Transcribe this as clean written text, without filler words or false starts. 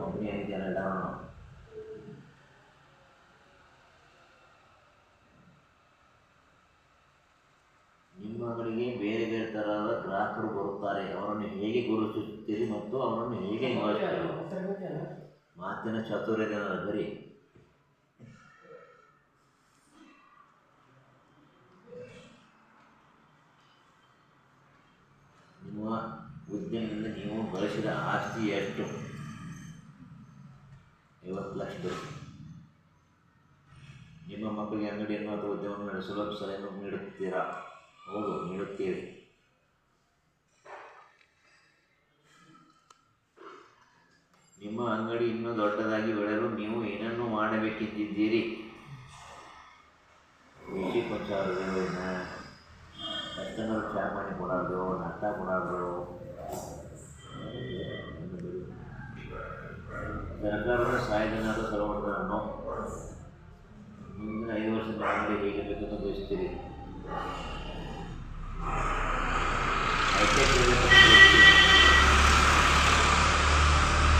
Company ಆಗಿದೆಯಲ್ಲ, ನಿಮ್ಮ ಅಂಗಡಿಗೆ ಬೇರೆ ಬೇರೆ ತರಹದ ಗ್ರಾಹಕರು ಬರುತ್ತಾರೆ. ಅವರನ್ನು ಹೇಗೆ ಗುರುತಿಸುತ್ತೀರಿ ಮತ್ತು ಅವರನ್ನು ಹೇಗೆ ನಿಭಾಯಿಸುತ್ತೀರಿ? ಮಾತಿನ ಚಾತುರ್ಯದ ಬರೀ ನಿಮ್ಮ ಉದ್ಯಮದಿಂದ ನೀವು ಗಳಿಸಿದ ಆಸ್ತಿ ಎಷ್ಟು? 50 ಲಕ್ಷ. ನಿಮ್ಮ ಮಕ್ಕಳಿಗೆ ಅಂಗಡಿಯನ್ನು ಅಥವಾ ಉದ್ಯಮವನ್ನು ನಡೆಸಲು ಸಲಹೆಯನ್ನು ನೀಡುತ್ತೀರಾ? ಹೌದು, ನೀಡುತ್ತೇವೆ. ನಿಮ್ಮ ಅಂಗಡಿ ಇನ್ನೂ ದೊಡ್ಡದಾಗಿ ಬೆಳೆಯಲು ನೀವು ಏನನ್ನು ಮಾಡಬೇಕೆಂದಿದ್ದೀರಿ? ಬೇಸಿ ಕೊಂಚಾದ್ರು, ಕಸ್ಟಮರ್ ಚಾ ಮಾಡಿ ಕೊಡೋದು, ನಾಷ್ಟ ಕೊಡೋದು, ಸರ್ಕಾರದ ಸಹಾಯಧನದ ಸೌಲಭ್ಯಗಳನ್ನು ಮುಂದಿನ 5 ವರ್ಷದ ಅಂಗಡಿ ಹೇಗಿರಬೇಕೆಂದು ಬಯಸುತ್ತೀರಿ? ಹೈಟೆಕ್